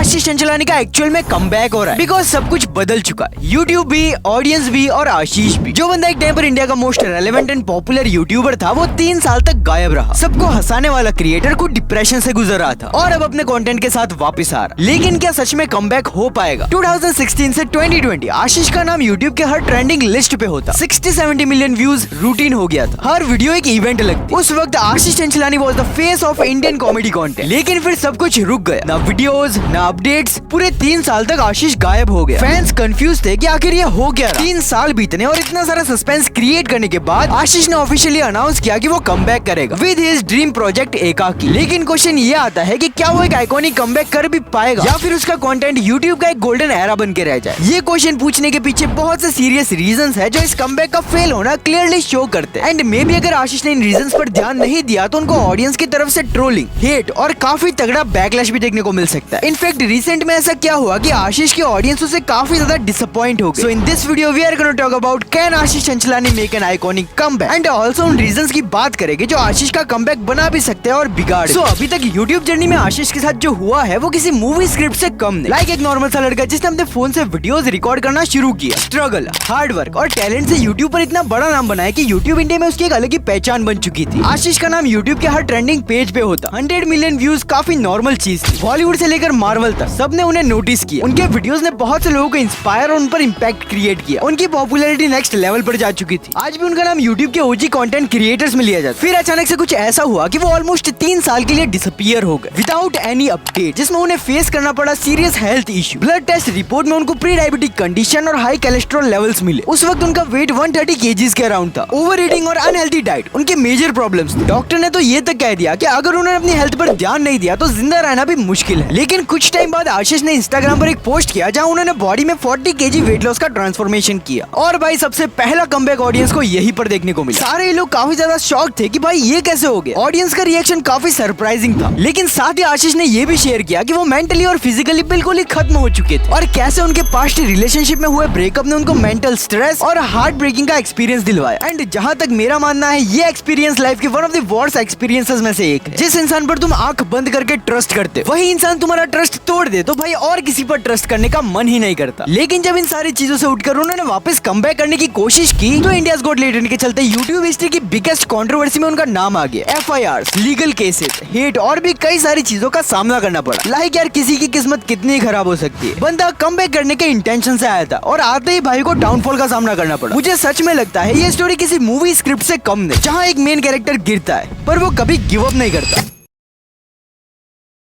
आशीष चंचलानी का एक्चुअल में कमबैक हो रहा है बिकॉज सब कुछ बदल चुका है। यूट्यूब भी, ऑडियंस भी और आशीष भी। जो बंदा एक टाइम पर इंडिया का most relevant and popular YouTuber था वो 3 साल तक गायब रहा। सबको हंसाने वाला क्रिएटर को डिप्रेशन से गुजर रहा था और अब अपने कंटेंट के साथ वापस आ रहा। लेकिन क्या सच में कमबैक हो पाएगा? 2016 से 2020 आशीष का नाम यूट्यूब के हर ट्रेंडिंग लिस्ट पे होता। 60-70 मिलियन व्यूज रूटीन हो गया था। हर वीडियो एक इवेंट लगती। उस वक्त Ashish Chanchlani was the face of Indian comedy content. लेकिन फिर सब कुछ रुक गया, ना वीडियोस ना अपडेट्स। पूरे 3 साल तक आशीष गायब हो गया। फैंस कंफ्यूज थे कि आखिर ये हो क्या रहा। 3 साल बीतने और इतना सारा सस्पेंस क्रिएट करने के बाद आशीष ने ऑफिशियली अनाउंस किया कि वो कमबैक करेगा विद हिज ड्रीम प्रोजेक्ट एकाकी। लेकिन क्वेश्चन ये आता है कि क्या वो एक आइकॉनिक कमबैक कर भी पाएगा या फिर उसका कंटेंट यूट्यूब का एक गोल्डन एरा बन के रह जाए? ये क्वेश्चन पूछने के पीछे बहुत से सीरियस रीजंस है जो इस कमबैक का फेल होना क्लियरली शो करते हैं। एंड मे बी अगर आशीष ने इन रीजंस पर ध्यान नहीं दिया तो उनको ऑडियंस की तरफ से ट्रोलिंग, हेट और काफी तगड़ा बैकलैश भी देखने को मिल सकता है। इनफैक्ट रिसेंट में ऐसा क्या हुआ कि आशीष की ऑडियंस उसे काफी ज्यादा डिसअपॉइंट हो गई। So in this video we are gonna talk about can Ashish Chanchlani make an iconic comeback and also उन रीजंस की बात करेंगे जो आशीष का कमबैक बना भी सकते हैं और बिगाड़। सो अभी तक यूट्यूब जर्नी में आशीष के साथ जो हुआ है वो किसी मूवी स्क्रिप्ट से कम नहीं। लाइक एक नॉर्मल सा लड़का जिसने अपने फोन से वीडियोस रिकॉर्ड करना शुरू किया। स्ट्रगल, हार्ड वर्क और टैलेंट से यूट्यूब पर इतना बड़ा नाम बनाया कि यूट्यूब इंडिया में उसकी एक अलग ही पहचान बन चुकी थी। आशीष का नाम यूट्यूब के हर ट्रेंडिंग पेज पे होता। 100 मिलियन व्यूज काफी नॉर्मल चीज थी। बॉलीवुड से लेकर मार्वल तक सबने उन्हें नोटिस किया। उनके वीडियोस ने बहुत से लोगों को इंस्पायर और उन पर इम्पैक्ट क्रिएट किया। उनकी पॉपुलैरिटी नेक्स्ट लेवल पर जा चुकी थी। आज भी उनका नाम यूट्यूब के ओजी कंटेंट क्रिएटर्स में लिया जाता। फिर अचानक से कुछ ऐसा हुआ कि वो ऑलमोस्ट 3 साल के लिए डिसअपीयर हो गए विदाउट एनी अपडेट, जिसमें उन्हें फेस करना पड़ा serious health issue. Blood test report में उनको प्री डायबिटिक कंडीशन और हाई कोलेस्ट्रॉल लेवल्स मिले। उस वक्त उनका वेट 130 kgs के अराउंड था। ओवर ईटिंग और अनहेल्थी डाइट उनके मेजर प्रॉब्लम्स थे। डॉक्टर ने तो ये तक कह दिया कि अगर उन्होंने अपनी हेल्थ पर ध्यान नहीं दिया तो जिंदा रहना भी मुश्किल है। लेकिन कुछ टाइम बाद आशीष ने इंस्टाग्राम पर एक पोस्ट किया जहां उन्होंने बॉडी में 40 kg वेट लॉस का ट्रांसफॉर्मेशन किया और भाई सबसे पहला कमबैक ऑडियंस को यही पर देखने को मिला। सारे लोग काफी ज्यादा शॉक थे कि भाई ये कैसे हो गया। ऑडियंस का रिएक्शन काफी सरप्राइजिंग था। लेकिन साथ ही आशीष ने ये भी शेयर किया कि वो मेंटली और फिजिकली बिल्कुल ही खत्म हो चुके थे और कैसे उनके पास्ट रिलेशनशिप में हुए ब्रेकअप ने उनको मेंटल स्ट्रेस और हार्ट ब्रेकिंग का एक्सपीरियंस दिलवाया। एंड जहां तक मेरा मानना है ये एक्सपीरियंस लाइफ के one of the worst experiences में से एक है। जिस इंसान पर तुम आंख बंद करके ट्रस्ट करते वही इंसान तुम्हारा ट्रस्ट तोड़ दे तो भाई और किसी पर ट्रस्ट करने का मन ही नहीं करता। लेकिन जब इन सारी चीजों से उठकर उन्होंने वापस कमबैक करने की कोशिश की तो इंडियाज गॉट टैलेंट के चलते यूट्यूब हिस्ट्री की बिगेस्ट कंट्रोवर्सी में उनका नाम आ गया। FIRs, लीगल केसेस, हेट और भी कई सारी चीजों का सामना करना पड़ा। लाइक यार किसी की किस्मत कितनी खराब हो सकती है। बंदा कमबैक करने के इंटेंशन से आया था और आते ही भाई को डाउनफॉल का सामना करना पड़ा। मुझे सच में लगता है ये स्टोरी किसी मूवी स्क्रिप्ट से कम नहीं, जहाँ एक मेन कैरेक्टर गिरता है पर वो कभी गिव अप नहीं करता।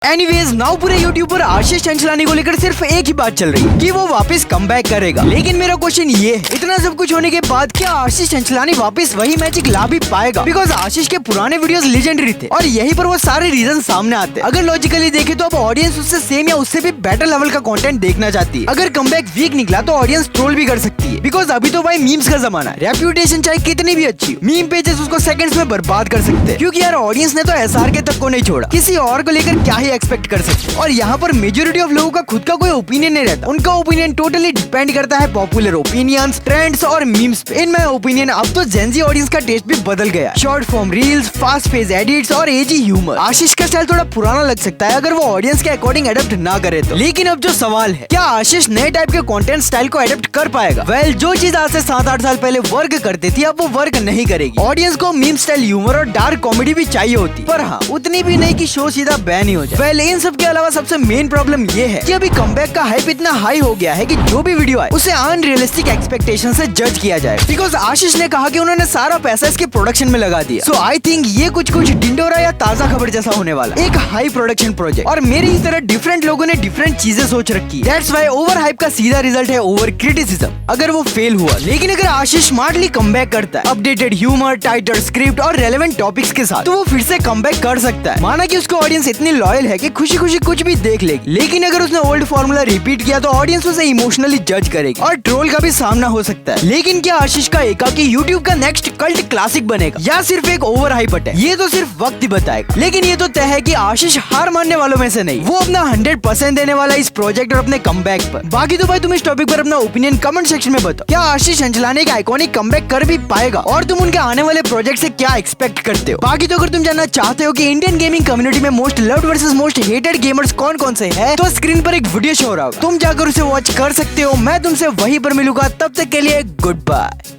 एनीवेज नाउ पूरे यूट्यूब पर आशीष चंचलानी को लेकर सिर्फ एक ही बात चल रही है कि वो वापस कमबैक करेगा। लेकिन मेरा क्वेश्चन ये है, इतना सब कुछ होने के बाद क्या आशीष चंचलानी वापस वही मैजिक ला भी पाएगा? बिकॉज आशीष के पुराने वीडियोस लेजेंडरी थे और यही पर वो सारे रीजन सामने आते हैं। अगर लॉजिकली देखे तो अब ऑडियंस उससे सेम या उससे भी बेटर लेवल का कंटेंट देखना चाहती है। अगर कमबैक वीक निकला तो ऑडियंस ट्रोल भी कर सकती है बिकॉज अभी तो भाई मीम्स का जमाना है। रेप्यूटेशन चाहे कितनी भी अच्छी, मीम पेजेस उसको सेकंड्स में बर्बाद कर सकते हैं क्योंकि यार ऑडियंस ने तो SRK तक को नहीं छोड़ा। किसी और को लेकर क्या ही एक्सपेक्ट कर सकते। और यहाँ पर मेजॉरिटी ऑफ लोगों का खुद का कोई ओपिनियन नहीं रहता। उनका ओपिनियन टोटली डिपेंड करता है पॉपुलर ओपिनियंस, ट्रेंड्स और मीम्स पे। इन माय ओपिनियन अब तो जेनजी ऑडियंस का टेस्ट भी बदल गया। Short form reels, fast pace edits और एजी ह्यूमर। आशीष का स्टाइल थोड़ा पुराना लग सकता है अगर वो ऑडियंस के अकॉर्डिंग एडप्ट ना करे तो। लेकिन अब जो सवाल है, क्या आशीष नए टाइप के कंटेंट स्टाइल को एडप्ट कर पाएगा? वेल, जो चीज आज से 7-8 साल पहले वर्क करती थी अब वो वर्क नहीं करेगी। ऑडियंस को मीम स्टाइल ह्यूमर और डार्क कॉमेडी भी चाहिए होती, पर हाँ उतनी भी नहीं कि शो सीधा बैन ही हो जाए। वेल, इन सब के अलावा सबसे मेन प्रॉब्लम ये है कि अभी कमबैक का हाइप इतना हाई हो गया है कि जो भी वीडियो आए उसे अनरियलिस्टिक एक्सपेक्टेशन से जज किया जाए। बिकॉज आशीष ने कहा कि उन्होंने सारा पैसा इसके प्रोडक्शन में लगा दिया। सो आई थिंक ये कुछ डिंडोरा या ताजा खबर जैसा होने वाला एक हाई प्रोडक्शन प्रोजेक्ट। और मेरी ही तरह डिफरेंट लोगों ने डिफरेंट चीजें सोच रखी। दैट्स व्हाई ओवर हाइप का सीधा रिजल्ट है ओवर क्रिटिसिज्म अगर वो फेल हुआ। लेकिन अगर आशीष स्मार्टली कमबैक करता है अपडेटेड ह्यूमर, टाइटर स्क्रिप्ट और रेलेवेंट टॉपिक्स के साथ तो वो फिर से कमबैक कर सकता है। माना कि उसको ऑडियंस इतनी लॉयल है कि खुशी खुशी कुछ भी देख लेगी। लेकिन अगर उसने ओल्ड फॉर्मूला रिपीट किया तो ऑडियंस उसे इमोशनली जज करेगी और ट्रोल का भी सामना हो सकता है। लेकिन क्या आशीष का एकाकी यूट्यूब का नेक्स्ट कल्ट क्लासिक बनेगा या सिर्फ एक ओवर हाइप है? ये तो सिर्फ वक्त ही बताएगा। लेकिन ये तो तय है कि आशीष हार मानने वालों में से नहीं, वो अपना 100% देने वाला इस प्रोजेक्ट और अपने कमबैक पर। बाकी तो भाई तुम इस टॉपिक पर अपना ओपिनियन कमेंट सेक्शन में बताओ। क्या आशीष चंचलानी का आइकॉनिक कमबैक कर भी पाएगा और तुम उनके आने वाले प्रोजेक्ट से क्या एक्सपेक्ट करते हो? बाकी तो अगर तुम जानना चाहते हो कि इंडियन गेमिंग कम्युनिटी में most loved versus most hated gamers कौन कौन से हैं, तो स्क्रीन पर एक वीडियो शो हो रहा होगा, तुम जाकर उसे वॉच कर सकते हो। मैं तुमसे वहीं पर मिलूंगा, तब तक के लिए गुड बाय।